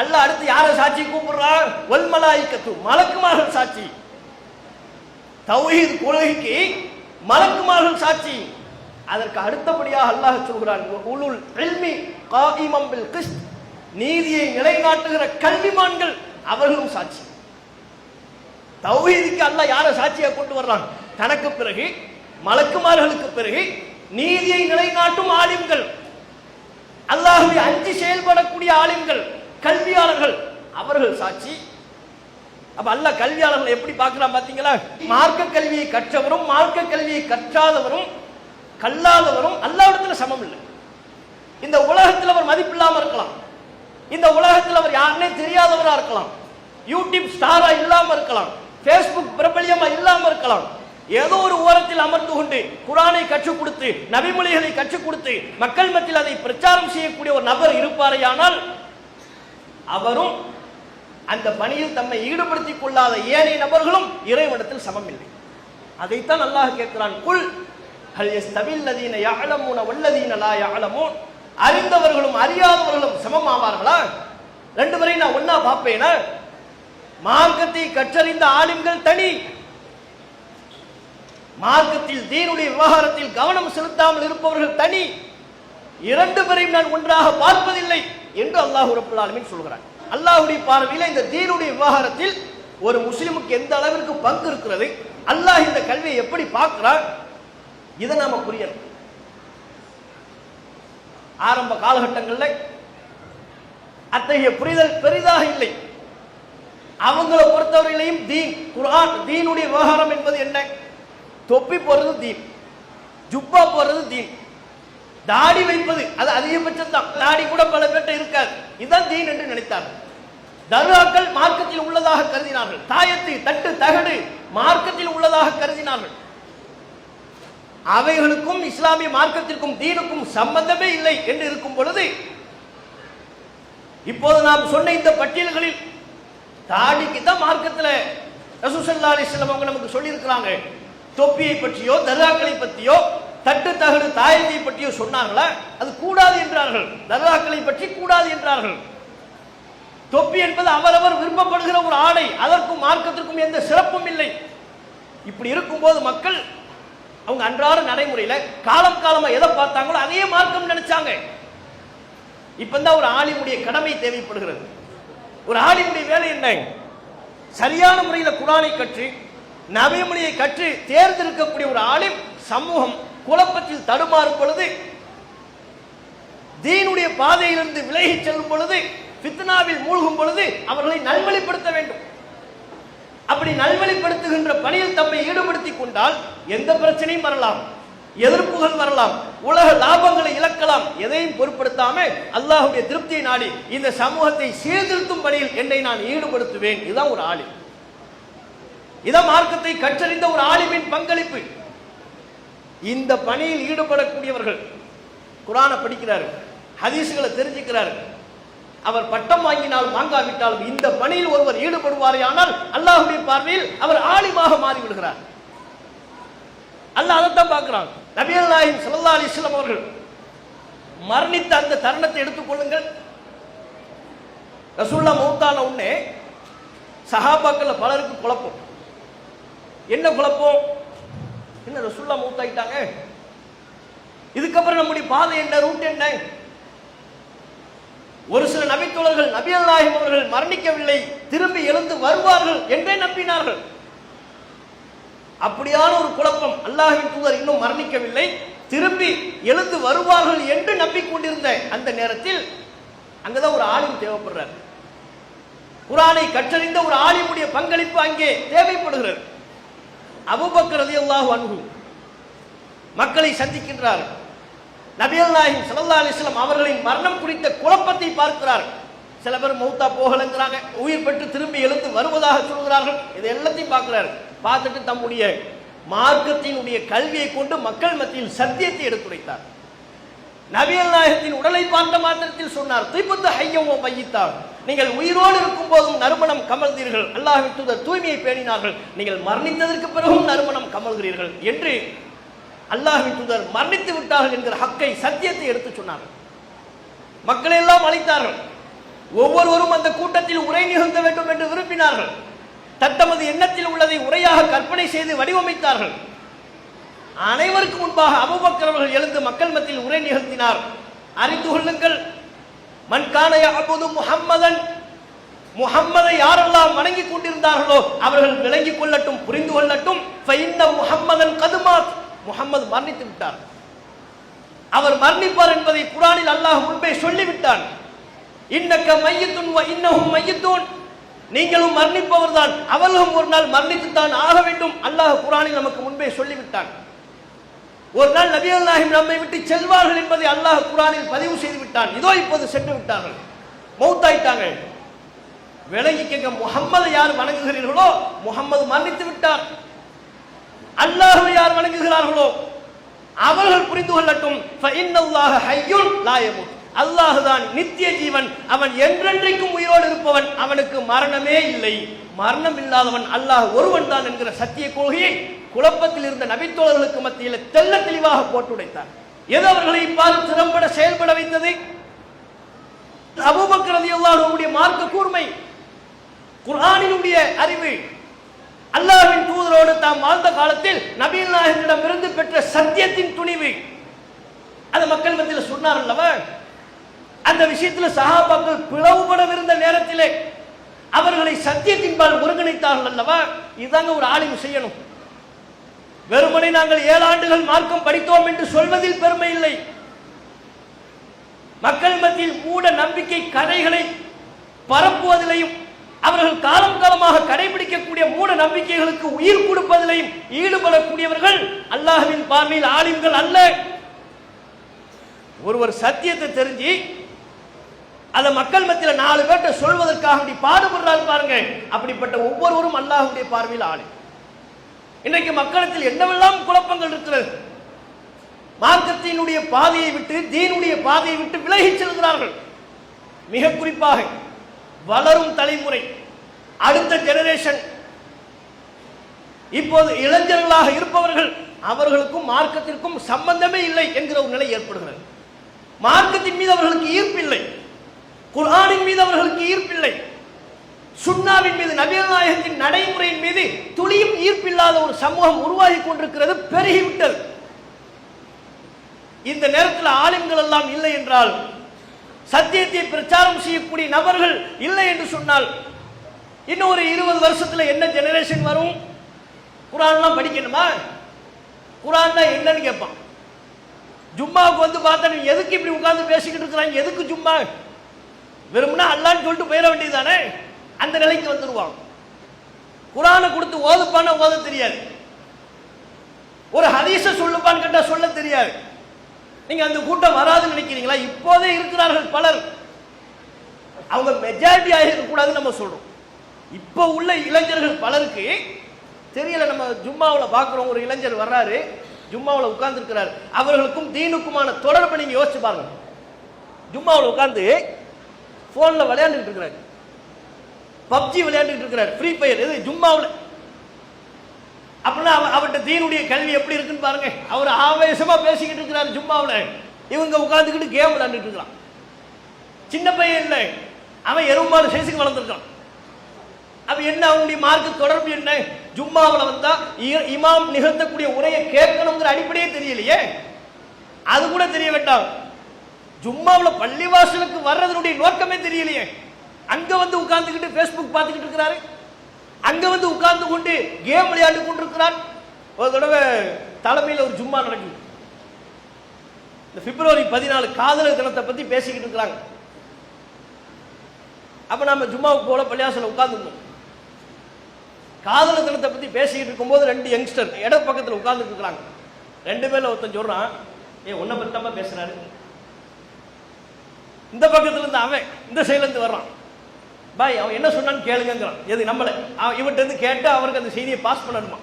அல்லாஹ் அடுத்து யாரை சாட்சி கூப்பிடுறார்? வல் மலாயிகத்து, மலக்குமார்கள் சாட்சி. தௌஹீத் கொள்கைக்கு மலக்குமார்கள் சாட்சி. அதற்கு அடுத்தபடியாக அல்லாஹ் சொல்கிறான், உலுல் இல்மி காயிமம் பில் கிஸ்த், நீதியை நிலைநாட்டுகிற கல்விமான்கள் அவர்களும் சாட்சி. தௌஹீதுக்கு அல்லாஹ் யாரை சாட்சியா கொண்டு வர்றான்? தனக்கு பிறகு மலக்குமார்களுக்கு பிறகு நீதியை நிலைநாட்டும் ஆலிம்கள், அல்லாஹ்வை அஞ்சி செயல்படக்கூடிய ஆலிம்கள், கல்வியாளர்கள், அவர்கள் சாட்சி. அப்ப அல்லாஹ் கல்வியாளர்கள் எப்படி பார்க்கிறான் பாத்தீங்களா? மார்க்க கல்வியை கற்றவரும் மார்க்க கல்வியை கற்றாதவரும் கல்லாதவரும் அல்லாஹ்விடத்துல சமம் இல்லை. இந்த உலகத்தில் அவர் மதிப்பில்லாம இருக்கலாம், இந்த உலகத்தில் அவர் யாருன்னே தெரியாதவரா இருக்கலாம், யூடியூப் ஸ்டாரா இல்லாம இருக்கலாம், பேஸ்புக் பிரபலியமா இல்லாம இருக்கலாம். ஏதோ ஒரு ஓரத்தில் அமர்ந்து கொண்டு குர்ஆனை கற்றுக் கொடுத்து நபிமொழிகளை கற்றுக் கொடுத்து மக்கள் மத்தியில் அதை பிரச்சாரம் செய்யக்கூடிய ஒரு நபர் இருப்பாரையானால் அவரும் அந்த பணியில் தம்மை ஈடுபடுத்திக் கொள்ளாத ஏனைய நபர்களும் இறைவனிடத்தில் சமம் இல்லை. அதைத்தான் அல்லாஹ் கேட்கிறான், குல் ஹல் யஸ்தவில் லதீன யஅலமூன வல்லதீன லா யஅலமூன், அறிந்தவர்களும் அறியாதவர்களும் சமமாவார்களா? ரெண்டு பேரையும் நான் ஒன்னா பார்ப்பேனா? மார்க்கத்தை கற்றறிந்த ஆலிம்கள் தனி, மார்க்கத்தில் தீனுடைய விவகாரத்தில் கவனம் செலுத்தாமல் இருப்பவர்கள் தனி. இரண்டு பேரையும் நான் ஒன்றாக பார்ப்பதில்லை என்று அல்லாஹ் ரப்பல் ஆலமீன் சொல்கிறான். அல்லாஹ்வுடைய பார்வையில் இந்த தீனுடைய விவகாரத்தில் ஒரு முஸ்லிமுக்கு எந்த அளவிற்கு பங்கு இருக்கிறது, அல்லாஹ் இந்த கல்வியை எப்படி பார்க்கிறார், இதை நாம புரியணும். ஆரம்ப காலகட்டங்களில் அத்தகைய புரிதல் பெரிதாக இல்லை. அவங்களை பொறுத்தவரையிலையும் தீன், குர்ஆன், தீனுடைய விவகாரம் என்பது என்ன? தொப்பி போடுறது தீன், ஜுப்பா போடுறது தீன், தாடி வைப்பது அது அதிகபட்சம் தான், தாடி கூட பல பேர்ட்ட இருக்காது, இதுதான் தீன் என்று நினைத்தார்கள். தர்காக்கள் மார்க்கத்தில் உள்ளதாக கருதினார்கள், தாயத்து தட்டு தகடு மார்க்கத்தில் உள்ளதாக கருதினார்கள். அவைகளுக்கும் இஸ்லாமிய மார்க்கத்திற்கும் தீனுக்கும் சம்பந்தமே இல்லை என்று இருக்கும் பொழுது இப்போது நாம் சொன்ன இந்த பட்டியல்களில் தாடிக்கு தான் மார்க்கத்துல ரசூல் ஸல்லல்லாஹு அலைஹி வஸல்லம் அவங்க நமக்கு சொல்லி இருக்கிறாங்க. தொப்பியை பற்றியோ தர்காக்களை பற்றியோ தட்டு தகடு தாயத்தை பற்றியோ சொன்னாங்களா? அது கூடாது என்றார்கள். தர்காக்களை பற்றி கூடாது என்றார்கள். தொப்பி என்பது அவரவர் விருப்பப்படுகிற ஒரு ஆடை, அதற்கும் மார்க்கத்திற்கும் எந்த சிறப்பும் இல்லை. இப்படி இருக்கும்போது மக்கள் அவங்க அன்றாட நடைமுறையில காலம் காலமா எதை பார்த்தாங்களோ அதையே மார்க்கம் நினைச்சாங்க. இப்பதான் ஒரு ஆலிமுடைய கடமை தேவைப்படுகிறது. ஒரு ஆலிமுடைய வேலை என்ன? சரியான முறையில் குர்ஆனை கற்று நபிமொழியை கற்று தேர்ந்தெடுக்கக்கூடிய ஒரு ஆலிம் சமூகம் குழப்பத்தில் தடுமாறும் பொழுது, தீனுடைய பாதையிலிருந்து விலகி செல்லும் பொழுது, ஃபித்னாவில் மூழ்கும் பொழுது அவர்களை நல்வழிப்படுத்த வேண்டும். அப்படி நல்வழிப்படுத்துகின்ற பணியில் தம்மை ஈடுபடுத்திக் கொண்டால் எந்த பிரச்சனையும் வரலாம், எதிர்ப்புகள் வரலாம், உலக லாபங்களை இழக்கலாம். எதையும் பொருட்படுத்தாம அல்லாஹ்வுடைய திருப்தியை நாடி இந்த சமூகத்தை சீர்திருத்தும் பணியில் என்னை நான் ஈடுபடுத்துவேன். இதுதான் ஒரு ஆலிம். இதான் மார்க்கத்தை கற்றறிந்த ஒரு ஆலிமின் பங்களிப்பு. இந்த பணியில் ஈடுபடக்கூடியவர்கள் குர்ஆனை படிக்கிறார், ஹதீஸ்களை தெரிஞ்சுக்கிறார். அவர் பட்டம் வாங்கினால் வாங்காவிட்டாலும் இந்த பணியில் ஒருவர் ஈடுபடுவாரே ஆனால் அல்லாஹ்வுடைய பார்வையில் அவர் ஆலிமாக மாறிவிடுகிறார். அல்லாஹ் அதைத்தான் பார்க்கிறான். நபிகள் நாயகம் ஸல்லல்லாஹு அலைஹி வஸல்லம் அவர்கள் மரணித்த அந்த தருணத்தை எடுத்துக்கொள்ளுங்கள். ரசூலுல்லாஹ் மௌத்தான உடனே சஹாபாக்கள் பலருக்கு குழப்பம். என்ன குழப்பம்? என்ன ரசூலுல்லாஹ் மௌத்தாயிட்டாங்க, இதுக்கப்புறம் நம்முடைய பாதை என்ன, ரூட் என்ன? ஒரு சில நபித்தோழர்கள் நபிகள் நாயகம் அவர்கள் மரணிக்கவில்லை, திரும்பி எழுந்து வருவார்கள் என்றே நம்பினார்கள். அப்படியான ஒரு குழப்பம். அல்லாஹ்வின் தூதர் இன்னும் மரணிக்கவில்லை, திரும்பி எழுந்து வருவார்கள் என்று நம்பிக்கொண்டிருந்த அந்த நேரத்தில் அங்கதான் ஒரு ஆலிம் தேவைப்படுறார். குர்ஆனை கற்றறிந்த ஒரு ஆலிமுடைய பங்களிப்பு அங்கே தேவைப்படுகிறது. அபூபக்கர் ரலியல்லாஹு அன்ஹு மக்களை சந்திக்கின்றார். நபிகள் நாயகம் ஸல்லல்லாஹு அலைஹி வஸல்லம் அவர்களின் மரணம் குறித்த குழப்பத்தை பார்க்கிறார். சில பேர் மௌத்தா போகலங்கிறாங்க, உயிர் பெற்று திரும்பி எழுந்து வருவதாக சொல்கிறார்கள். இது எல்லாத்தையும் பார்க்கிறார். பார்த்துட்டு தம்முடைய மார்க்கத்தினுடைய கல்வியை கொண்டு மக்கள் மத்தியில் சத்தியத்தை எடுத்துரைத்தார். நபிகள் நாயகத்தின் உடலை பார்த்த மாத்திரத்தில் சொன்னார், திபுத்த ஹய்யவோ மையித்தார், நீங்கள் உயிரோடு இருக்கும் போதும் நறுமணம் கமழ்ந்தீர்கள், அல்லாஹ்வின் தூதர் தூய்மையை பேணினார்கள், நீங்கள் மரணித்ததற்கு பிறகும் நறுமணம் கமழ்கிறீர்கள் என்று அல்லாஹ்வின் தூதர் மரணித்து விட்டார்கள் என்கிற ஹக்கை, சத்தியத்தை எடுத்து சொன்னார்கள். மக்களை எல்லாம் அழைத்தார்கள். ஒவ்வொருவரும் அந்த கூட்டத்தில் உரை நிகழ்த்த வேண்டும் என்று விரும்பினார்கள். தத்தமது எண்ணத்தில் உள்ளதை உரையாக கற்பனை செய்து வடிவமைத்தார்கள். அனைவருக்கு முன்பாக அபூபக்கர் அவர்கள் எழுந்து மக்கள் மத்தியில் உரை நிகழ்த்தினார். அறிந்து கொள்ளுங்கள், மன்கான யஅபுது முஹம்மதன், முஹம்மதை யாரெல்லாம் வணங்கிக் கொண்டிருந்தார்களோ அவர்கள் விளங்கிக் கொள்ளட்டும், புரிந்து கொள்ளட்டும். ஃபஇன்ன முஹம்மதன் கதுமாத், முஹம்மது மரணித்து விட்டார். அவர் மரணிப்பார் என்பதை குர்ஆனில் அல்லாஹ் முன்பே சொல்லிவிட்டான். இன்னக மையித்துன் வ இன்னஹும் மையித்தூன், நீங்களும் மரணிப்பவர் தான், அவர்களும் ஒரு நாள் மரணித்துத்தான் ஆக வேண்டும். அல்லாஹ் குர்ஆனில் நமக்கு முன்பே சொல்லிவிட்டான். ஒரு நாள் நபிகள் நாயகம் நம்மை விட்டு செல்வார்கள் என்பதை அல்லாஹ் குர்ஆனில் பதிவு செய்து விட்டான். இதோ இப்போது சென்று விட்டார்கள், மௌத்தாயிட்டாங்க. விளங்கிக்கங்க, முஹம்மதை யார் வணங்குகிறீர்களோ முஹம்மது மரணித்து விட்டார். அல்லாஹ்வை யார் வணங்குகிறார்களோ அவர்கள் புரிந்து கொள்ளட்டும், ஃபஇன்னல்லாஹ ஹய்யுன் லா யமூத், அல்லாஹ் தான் நித்திய ஜீவன், அவன் என்றென்றைக்கும் உயிரோடு இருப்பவன், அவனுக்கு மரணமே இல்லை, மரணம் இல்லாதவன் அல்லாஹ் ஒருவன் தான் என்கிற சத்திய கொள்கையை குழப்பத்தில் இருந்த நபித்தோழர்களுக்கு மத்தியில் தெள்ள தெளிவாக போட்டு உடைத்தார். எது அவர்களை பார்த்து திறம்பட செயல்பட வைத்தது? அபூபக்கர் ரலியல்லாஹு அன்ஹுவுடைய மார்க்க கூர்மை, குர்ஆனினுடைய அறிவு, அல்லாஹ்வின் தூதரோடு தாம் வாழ்ந்த காலத்தில் நபிகள் நாயகத்திடமிருந்து பெற்ற சத்தியத்தின் துணிவு, அது மக்கள் மத்தியில் சொன்னார் அல்லவா? அந்த விஷயத்தில் சஹாபாக்கள் பிளவுபடவிருந்த நேரத்திலே அவர்களை சத்தியத்தின்பால் ஒருங்கிணைத்தார்கள் அல்லவா? இதுதாங்க ஒரு ஆலிம் செய்யணும். வெறுமனை நாங்கள் 7 ஆண்டுகள் மார்க்கம் படித்தோம் என்று சொல்வதில் பெருமை இல்லை. மக்கள் மத்தியில் மூட நம்பிக்கை கதைகளை பரப்புவதிலையும் அவர்கள் காலம் காலமாக கடைபிடிக்கக்கூடிய மூட நம்பிக்கைகளுக்கு உயிர் கொடுப்பதிலையும் ஈடுபடக்கூடியவர்கள் அல்லாஹ்வின் பார்வையில் ஆலிம்கள் அல்ல. ஒருவர் சத்தியத்தை தெரிஞ்சு அதை மக்கள் மத்தியில் 4 பேர்ட்ட சொல்வதற்காக பாடுபடுறாரு பாருங்க, அப்படிப்பட்ட ஒவ்வொருவரும் அல்லாஹ்வுடைய பார்வையில் ஆலிம். இன்றைக்கு மக்களத்தில் என்னவெல்லாம் குழப்பங்கள் இருக்கிறது. மார்க்கத்தினுடைய பாதையை விட்டு, தீனுடைய பாதையை விட்டு விலகி செல்கிறார்கள். மிக குறிப்பாக வளரும் தலைமுறை அடுத்த ஜெனரேஷன் இப்போது இளைஞர்களாக இருப்பவர்கள் அவர்களுக்கும் மார்க்கத்திற்கும் சம்பந்தமே இல்லை என்கிற ஒரு நிலை ஏற்படுகிறது. மார்க்கத்தின் மீது அவர்களுக்கு ஈர்ப்பில்லை, குர்ஆனின் மீது அவர்களுக்கு ஈர்ப்பில்லை, சுன்னாவின் மீது நபிகள் நாயகத்தின் நடைமுறையின் மீது துளியும் ஈர்ப்பில்லாத ஒரு சமூகம் உருவாகி கொண்டிருக்கிறது, பெருகிவிட்டது. இந்த நேரத்தில் ஆலிம்கள் எல்லாம் இல்லை என்றால், சத்தியத்தை பிரச்சாரம் செய்யக்கூடிய நபர்கள் இல்லை என்று சொன்னால், இன்னும் ஒரு 20 வருஷத்துல என்ன ஜெனரேஷன் வரும்? குர்ஆன்லாம் படிக்கணுமா? குர்ஆன்னா என்னன்னு கேட்பான். ஜும்மாவுக்கு வந்து பார்த்தா நீ எதுக்கு இப்படி உட்கார்ந்து பேசிக்கிட்டு இருக்கிறாங்க, எதுக்கு ஜும்மா? வெறும்னா அல்லான்னு சொல்லிட்டு போயிட வேண்டியதுதானே? அந்த நிலைக்கு வந்துருவாங்க. குர்ஆனை கொடுத்து ஓதுப்பான ஓத தெரியாது, ஒரு ஹதீஸ சொல்லுப்பான்னு கேட்டா சொல்ல தெரியாது. நீங்க அந்த கூட்டம் வராதுன்னு நினைக்கிறீங்களா? இப்போதே இருக்கிறார்கள் பலர். அவங்க மெஜாரிட்டி ஆகிருக்க கூடாதுன்னு நம்ம சொல்றோம். இப்போ உள்ள இளைஞர்கள் பலருக்கு தெரியல. நம்ம ஜும்மாவில் பார்க்குறோம், ஒரு இளைஞர் வர்றாரு, ஜும்மாவில் உட்கார்ந்து இருக்கிறார். அவர்களுக்கும் தீனுக்குமான தொடர்பை நீங்க யோசிச்சு பாருங்க. ஜும்மாவில் உட்கார்ந்து போன்ல விளையாண்டுட்டு இருக்கிறார், பப்ஜி விளையாண்டுட்டு இருக்கிறார், ஃப்ரீ ஃபயர். இது ஜும்மாவில். அப்படின்னா அவர்கிட்ட தீனுடைய கல்வி எப்படி இருக்குன்னு பாருங்க. அவர் ஆவேசமா பேசிக்கிட்டு இருக்கிறார் ஜும்மாவில், இவங்க உட்கார்ந்துக்கிட்டு கேம் விளையாண்டுட்டு இருக்கலாம். சின்ன பையன் இல்லை, அவன் எருமாறு சைஸுக்கு வளர்ந்துருக்கான். அப்ப என்ன அவனுடைய மார்க்க தொடர்பு என்ன? ஜும்மாவில் வந்தா இமாம் நிகழ்த்தக்கூடிய உரையை கேட்கணுங்கிற அடிப்படையே தெரியலையே, அது கூட தெரிய வேண்டாம். ஜும்மாவில் பள்ளிவாசலுக்கு வர்றதனுடைய நோக்கமே தெரியலையே. அங்க வந்து உட்கார்ந்துக்கிட்டு பேஸ்புக் பார்த்துக்கிட்டு இருக்கிறாரு, அங்க வந்து உட்கார்ந்து கொண்டு கேம் விளையாண்டு கொண்டிருக்கிறார். ஒரு தடவை தலைமையில் ஒரு ஜும்மா நடக்குது. இந்த பிப்ரவரி 14 காதலர் தினத்தை பத்தி பேசிக்கிட்டு இருக்கிறாங்க. அப்ப நம்ம ஜும்மாவுக்கு போல பள்ளிவாசல உட்கார்ந்துருந்தோம். காதலர் தினத்தை பத்தி பேசிக்கிட்டு இருக்கும்போது 2 யங்ஸ்டர் இட பக்கத்தில் உட்கார்ந்து இருக்கிறாங்க. 2 பேர்ல ஒருத்தன் சொல்றான், உன்னை பத்தி தான் பேசுறாரு. இந்த பக்கத்துல இருந்து அவன் இந்த சைட்ல இருந்து வர்றான். பாய் அவன் என்ன சொன்னான்னு கேளுங்கிறான். எது நம்மள இவன்கிட்ட இருந்து கேட்டு அவருக்கு அந்த செய்தியை பாஸ் பண்ணணுமா?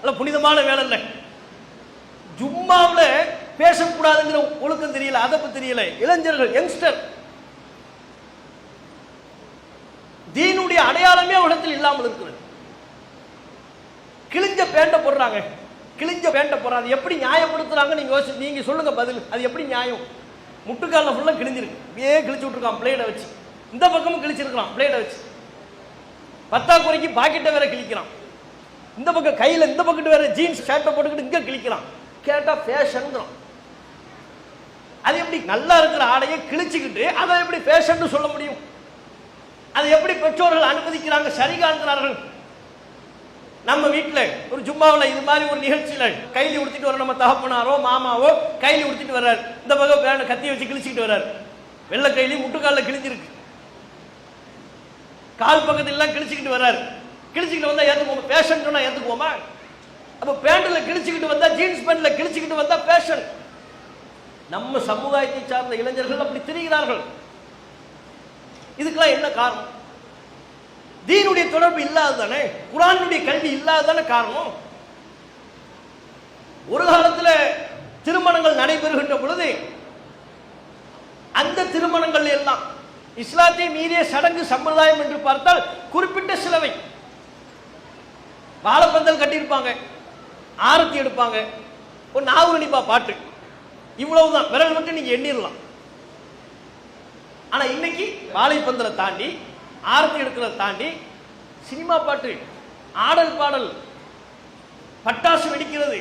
அல்ல புனிதமான வேலை இல்லை. ஜும்மாவில் பேசக்கூடாதுங்கிற ஒழுக்கம் தெரியல, அதப்பு தெரியல. இளைஞர்கள் யங்ஸ்டர் தீனுடைய அடையாளமே உலகத்தில் இல்லாமல் இருக்கிறது. கிழிஞ்ச பேண்ட போடுறாங்க, கிழிஞ்ச பேண்ட போடுறாங்க. எப்படி நியாயப்படுத்துறாங்க? நீங்க சொல்லுங்க பதில். அது எப்படி நியாயம்? முட்டுக்கால ஃபுல்லா கிழிஞ்சிருக்கு, ஏன் கிழிச்சு விட்டுருக்கான் பிளேடை வச்சு. இந்த பக்கமும் கிழிச்சிருக்கலாம் பிளேடை வச்சு. 10 குறைக்கு பாக்கெட்டை வேற கிழிக்கிறான். இந்த பக்கம் கையில இந்த பக்கெட் வேற ஜீன்ஸ் ஷர்ட்டை போட்டுக்கிட்டு இங்க கிழிக்கிறான். கேட்டா ஃபேஷன்ங்கிறான். அது எப்படி நல்லா இருக்கிற ஆடையை கிழிச்சுக்கிட்டு அதை எப்படி ஃபேஷன் சொல்ல முடியும்? அதை எப்படி பெற்றோர்கள் அனுமதிக்கிறாங்க, சரி காண்கிறார்கள்? நம்ம வீட்டில் ஒரு ஜும்மாவில் இது மாதிரி ஒரு நிகழ்ச்சியில கைலி உடுத்திட்டு வர நம்ம தகப்பனாரோ மாமாவோ கைலி உடுத்திட்டு வர்றாரு. இந்த பக்கம் கத்தியை வச்சு கிழிச்சிக்கிட்டு வர்றாரு. வெள்ளை கைலி முட்டுக்காலில் கிழிஞ்சிருக்கு, கால் பக்கத்துல எல்லாம் கிழிச்சுக்கிட்டு வர்றாரு. கிழிச்சுக்கிட்டு வந்தா ஏத்துக்குவோம், ஃபேஷன் சொன்னா ஏத்துக்குவோமா? அப்ப பேண்ட்ல கிழிச்சுக்கிட்டு வந்தா, ஜீன்ஸ் பேண்ட்ல கிழிச்சுக்கிட்டு வந்தா ஃபேஷன். நம்ம சமுதாயத்தை சார்ந்த இளைஞர்கள் அப்படி திரிகிறார்கள். இதுக்கெல்லாம் என்ன காரணம்? தீனுடைய தொடர்பு இல்லாததானே, குர்ஆனுடைய கல்வி இல்லாததானே காரணம். ஒரு காலத்தில் திருமணங்கள் நடைபெறுகின்ற பொழுது அந்த திருமணங்கள் எல்லாம் இஸ்லாத்தை மீறிய சடங்கு சம்பிரதாயம் என்று பார்த்தால் குறிப்பிட்ட சிலவை. வாழைப்பந்தல் கட்டியிருப்பாங்க, ஆரத்தி எடுப்பாங்க, ஒரு நாவுரணிப்பா பாட்டு, இவ்வளவுதான். விரல் விட்டு நீங்க எண்ணிடலாம். ஆனா இன்னைக்கு வாழைப்பந்தலை தாண்டி, ஆரத்தி எடுக்கிறத தாண்டி சினிமா பாட்டு, ஆடல் பாடல், பட்டாசு வெடிக்கிறது.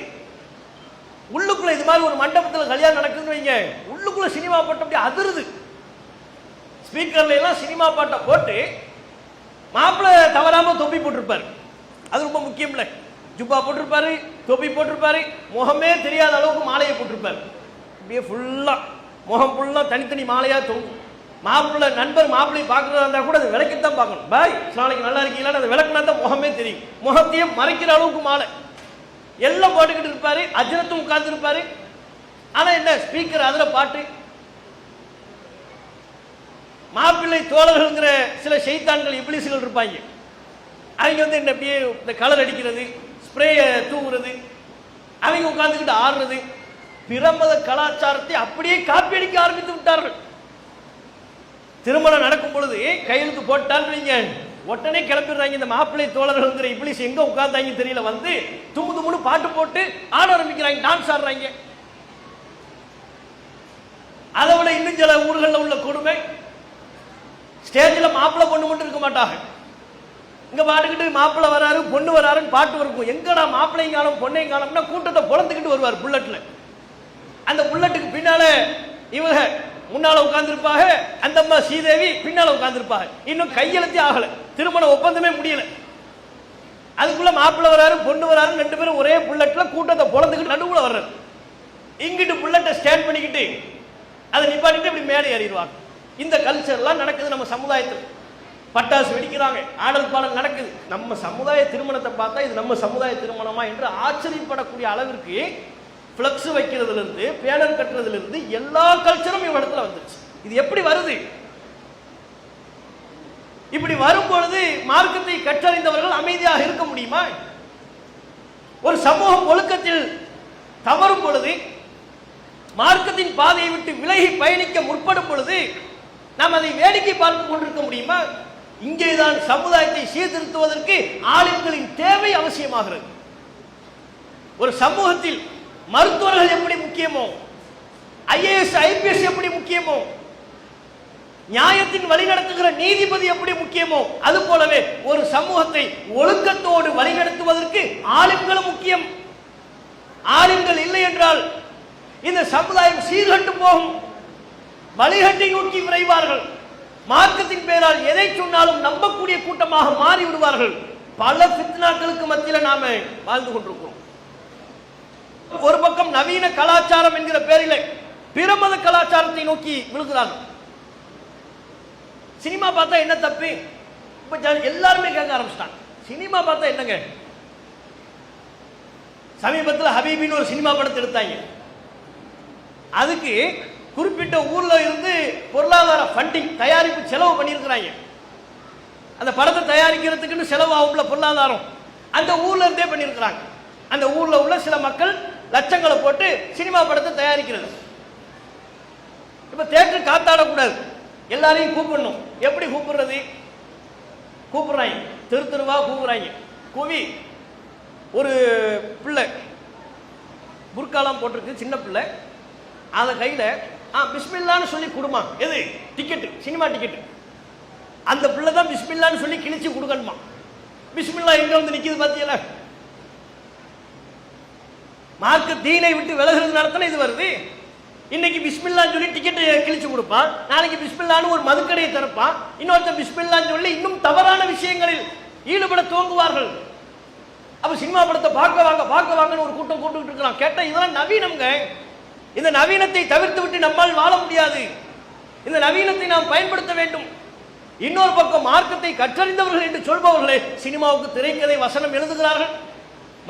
உள்ளுக்குள்ள இது மாதிரி ஒரு மண்டபத்தில் கல்யாணம் நடக்குதுன்னு வைங்க, உள்ளுக்குள்ள சினிமா பாட்டு அப்படி அதிருது. ஸ்பீக்கர்ல எல்லாம் சினிமா பாட்டை போட்டு மாப்பிள்ளை தவறாம தொப்பி போட்டிருப்பாரு. அது ரொம்ப முக்கியம் இல்லை. ஜுப்பா போட்டிருப்பாரு, தொப்பி போட்டிருப்பாரு, முகமே தெரியாத அளவுக்கு மாலையை போட்டிருப்பாரு. அப்படியே ஃபுல்லா முகம் ஃபுல்லா தனித்தனி மாலையா தொங்கும். மாப்பிள்ளை நண்பர் மாப்பிள்ளை பார்க்கறதா இருந்தா கூட அதை விளக்கித்தான் பார்க்கணும். பாய் நாளைக்கு நல்லா இருக்கீங்களா, அதை விளக்குனா தான் முகமே தெரியும். முகத்தையே மறைக்கிற அளவுக்கு மாலை எல்லாம் போட்டுக்கிட்டு இருப்பாரு. அஜரத்தும் உட்கார்ந்து இருப்பாரு. ஆனா என்ன, ஸ்பீக்கர் அதுல பாட்டு. மாப்பிள்ளை தோழர்கள்ங்கிற சில ஷைத்தான்கள் இப்லீஸ்கள் இருப்பாங்க. அவங்க வந்து என்ன அப்படியே இந்த கலர் அடிக்கிறது, ஸ்ப்ரேயை தூவுறது, அவங்க உட்கார்ந்துக்கிட்டு ஆடுறது. பிரமத கலாச்சாரத்தை அப்படியே காப்பி அடிக்க ஆரம்பித்து விட்டார்கள். திருமணம் நடக்கும் பொழுது கையெழுத்து போட்டால் நீங்க உடனே கிளம்பிடுறாங்க. இந்த மாப்பிள்ளை தோழர்கள்ங்கிற இப்ளீஸ் எங்க உட்கார்ந்தாங்க தெரியல, வந்து தும்மு தும்முன்னு பாட்டு போட்டு ஆட ஆரம்பிக்கிறாங்க, டான்ஸ் ஆடுறாங்க. அதை விட இன்னும் சில ஊர்களில் உள்ள கொடுமை, ஸ்டேஜில் மாப்பிள்ளை பொண்ணு மட்டும் இருக்க மாட்டாங்க. இங்க பாட்டுக்கிட்டு மாப்பிள்ளை வராரு பொண்ணு வராருன்னு பாட்டு இருக்கும். எங்கடா மாப்பிள்ளையும் காலம் பொண்ணையும் காலம்னா கூட்டத்தை பொழந்துக்கிட்டு வருவார் புல்லட்ல. அந்த புல்லட்டுக்கு பின்னால இவங்க முன்னால உட்கார்ந்துருப்பாங்க, அந்த அம்மா ஸ்ரீதேவி பின்னால உட்கார்ந்துருப்பாங்க. இன்னும் கையெழுத்தே ஆகல, திருமண ஒப்பந்தமே முடியல. அதுக்குள்ள மாப்பிள்ளை வராரு பொண்ணு வராரு ரெண்டு பேரும் ஒரே புல்லட்ல கூட்டத்தை பொழந்துக்கிட்டு நடுவுல வர்றாரு. இங்கிட்டு புல்லட்டை ஸ்டாண்ட் பண்ணிக்கிட்டு அதை நிப்பாட்டிட்டு இப்படி மேலே ஏறிடுவாங்க. இந்த கல்ச்சர்லாம் நடக்குது நம்ம சமுதாயத்தில். பட்டாசு வெடிக்கிறாங்க, ஆடல் பாடல் நடக்குது. நம்ம சமுதாய திருமணத்தை பார்த்தா இது நம்ம சமுதாய திருமணமா என்று ஆச்சரியப்படக்கூடிய அளவிற்கு பிளக்ஸ் வைக்கிறதுல இருந்து பேனர் கட்டுறதுல இருந்து எல்லா கல்ச்சரும் இவ்விடத்துல வந்துருச்சு. இது எப்படி வருது? இப்படி வரும் பொழுது மார்க்கத்தை கற்றறிந்தவர்கள் அமைதியாக இருக்க முடியுமா? ஒரு சமூகம் ஒழுக்கத்தில் தவறும் பொழுது, மார்க்கத்தின் பாதையை விட்டு விலகி பயணிக்க முற்படும் பொழுது நாம் அதை வேடிக்கை பார்த்து கொண்டிருக்க முடியுமா? இங்கேதான் சமுதாயத்தை சீர்திருத்துவதற்கு ஆளுங்களின் தேவை அவசியமாகிறது. ஒரு சமூகத்தில் மருத்துவர்கள் எப்படி முக்கியமோ, ஐஏஎஸ் ஐபிஎஸ் எப்படி முக்கியமோ, நியாயத்தின் வழிநடத்துகிற நீதிபதி எப்படி முக்கியமோ, அது போலவே ஒரு சமூகத்தை ஒழுக்கத்தோடு வழிநடத்துவதற்கு ஆளுங்களும் முக்கியம். ஆளுங்கள் இல்லை என்றால் இந்த சமுதாயம் சீர்கட்டு போகும், வழிகட்டை நோக்கி விரைவார்கள். மார்க்கத்தின் பெயரால் எதை சொன்னாலும் நம்பக்கூடிய கூட்டமாக மாறி விடுவார்கள். பல ஃபித்னாக்களுக்கு மத்தியில் நாம வாழ்ந்து கொண்டிருக்கிறோம். ஒரு பக்கம் நவீன கலாச்சாரம் என்கிற பெயரில் பிற மத கலாச்சாரத்தை நோக்கி விழுகிறார்கள். சினிமா பார்த்தா என்ன தப்பு? இப்ப எல்லாருமே கேட்க ஆரம்பிச்சிட்டாங்க, சினிமா பார்த்தா என்னங்க? சமீபத்தில் ஹபீபின்னு ஒரு சினிமா படத்தை எடுத்தாங்க. அதுக்கு குறிப்பிட்ட ஊர்ல இருந்து பொருளாதார ஃபண்டிங் தயாரிப்பு செலவு பண்ணியிருக்கிறாங்க. அந்த படத்தை தயாரிக்கிறதுக்குன்னு செலவு ஆகும்ல பொருளாதாரம், அந்த ஊர்ல இருந்தே பண்ணியிருக்கிறாங்க. அந்த ஊர்ல உள்ள சில மக்கள் லட்சங்களை போட்டு சினிமா படத்தை தயாரிக்கிறது. இப்ப தியேட்டர் காத்தாடக்கூடாது, எல்லாரையும் கூப்பிடணும். எப்படி கூப்பிடுறது? கூப்பிடுறாங்க, தெரு தெருவா கூப்பிடுறாங்க. கூவி ஒரு பிள்ளை புர்காலாம் போட்டிருக்கு, சின்ன பிள்ளை, அதை கையில பிஸ்மில்லான்னு சொல்லி கொடுமா. எது? Ticket, cinema ticket. அந்த பிள்ளை தான் பிஸ்மில்லான்னு சொல்லி கிழிச்சு கொடுக்கணுமா. பிஸ்மில்லா எங்க வந்து நிக்குது பாத்தீங்களா? மார்க்க தீனை விட்டு விலகிறது நடத்தின இது வருது. இன்னைக்கு பிஸ்மில்லான்னு சொல்லி டிக்கெட் கிழிச்சு கொடுப்பான், நாளைக்கு பிஸ்மில்லான்னு ஒரு மதுக்கடையை திறப்பான், இன்னொருத்தர் பிஸ்மில்லான்னு சொல்லி இன்னும் தவறான விஷயங்களில் ஈடுபட துவங்குவார்கள். அப்ப சினிமா படத்தை பார்க்க வாங்கன்னு ஒரு கூட்டம் கூப்பிட்டு இருக்கலாம். கேட்டா இதெல்லாம் நவீனம்ங்க. இந்த நவீனத்தை தவிர்த்து விட்டு நம்மால் வாழ முடியாது. இந்த நவீனத்தை நாம் பயன்படுத்த வேண்டும். இன்னொரு பக்கம் மார்க்கத்தை கற்றறிந்தவர்கள் என்று சொல்பவர்களே சினிமாவுக்கு திரைக்கதை வசனம் எழுதுகிறார்கள்.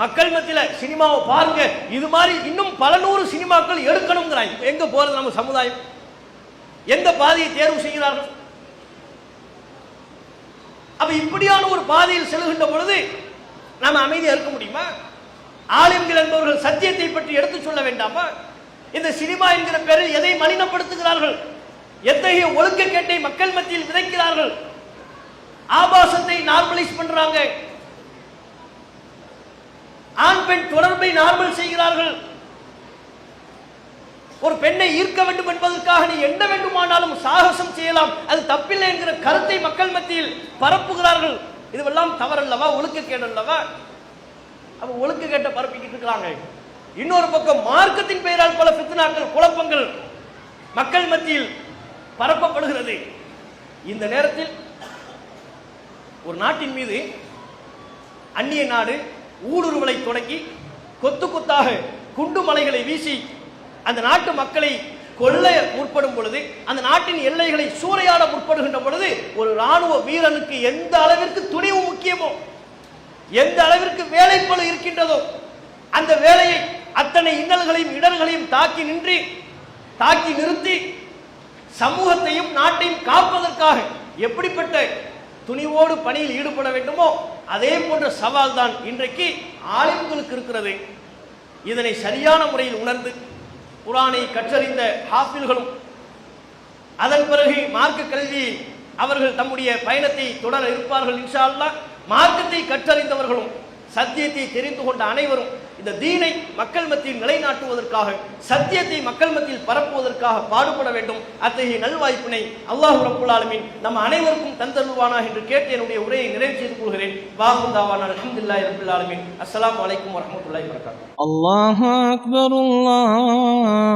மக்கள் மத்தியில் சினிமாவை பாருங்க, இது மாதிரி இன்னும் பல நூறு சினிமாக்கள் எடுக்கணுங்கிறாங்க. எங்க போறது நம்ம சமுதாயம்? எந்த பாதையை தேர்வு செய்கிறார்கள்? அப்ப இப்படியான ஒரு பாதையில் செல்கின்ற பொழுது நாம அமைதியா இருக்க முடியுமா? ஆலிம்கள் என்பவர்கள் சத்தியத்தை பற்றி எடுத்து சொல்ல வேண்டாமா? இந்த சினிமா என்கிற பெயரில் எதை மலினப்படுத்துகிறார்கள்? எத்தகைய ஒழுக்கக்கேட்டை மக்கள் மத்தியில் விதைக்கிறார்கள்? ஆபாசத்தை நார்மலைஸ் பண்றாங்க, ஆண் பெண் தொடர்பை நார்மல் செய்கிறார்கள். ஒரு பெண்ணை ஈர்க்க வேண்டும் என்பதற்காக நீ என்ன வேண்டுமானாலும் சாகசம் செய்யலாம், அது தப்பில்லை என்கிற கருத்தை மக்கள் மத்தியில் பரப்புகிறார்கள். இதுவெல்லாம் தவறல்லவா? ஒழுக்கக்கேடு அல்லவா? அப்ப ஒழுக்கக்கேட்டை பரப்பிக்கிட்டு இருக்கிறாங்க. இன்னொரு பக்கம் மார்க்கத்தின் பெயரால் பல ஃபித்னாக்கள், குழப்பங்கள் மக்கள் மத்தியில் பரப்பப்படுகிறது. இந்த நேரத்தில் ஒரு நாட்டின் மீது அந்நிய நாடு ஊடுருவலை தொடங்கி கொத்து கொத்தாக குண்டு மலைகளை வீசி அந்த நாட்டு மக்களை கொல்ல முற்படும் பொழுது, அந்த நாட்டின் எல்லைகளை சூறையாட முற்படுகின்ற பொழுது, ஒரு ராணுவ வீரனுக்கு எந்த அளவிற்கு துணிவு முக்கியமோ, எந்த அளவிற்கு வேலைப்பளு இருக்கின்றதோ, அந்த வேலையை அத்தனை இன்னல்களையும் இடர்களையும் தாக்கி நிறுத்தி சமூகத்தையும் நாட்டையும் காப்பதற்காக எப்படிப்பட்ட துணிவோடு பணியில் ஈடுபட வேண்டுமோ அதே போன்ற சவால் தான் இன்றைக்கு ஆலிம்களுக்கு இருக்கிறது. இதனை சரியான முறையில் உணர்ந்து குர்ஆனை கற்றறிந்த ஹாஃபில்களும் அதன் பிறகு மார்க்க கல்வி அவர்கள் தம்முடைய பயணத்தை தொடர இருப்பார்கள் இன்ஷா அல்லாஹ். மார்க்கத்தை கற்றறிந்தவர்களும் சத்தியத்தை தெரிந்து கொண்ட அனைவரும் இந்த தீனை மக்கள் மத்தியில் நிலைநாட்டுவதற்காக, சத்தியத்தை மக்கள் மத்தியில் பரப்புவதற்காக பாடுபட வேண்டும். அத்தகைய நல்வாய்ப்பினை அல்லாஹ் ரப்பல் ஆலமீன் நம் அனைவருக்கும் தந்தருள்வானாக என்று கேட்டு என்னுடைய உரையை நிறைவு செய்து கொள்கிறேன். வாஹு தாவானா அல்ஹம்துலில்லாஹி ரப்பில் ஆலமீன். அஸ்ஸலாமு அலைக்கும் வரஹ்மத்துல்லாஹி வபரகாத்துஹு. அல்லாஹு அக்பர், அல்லாஹ்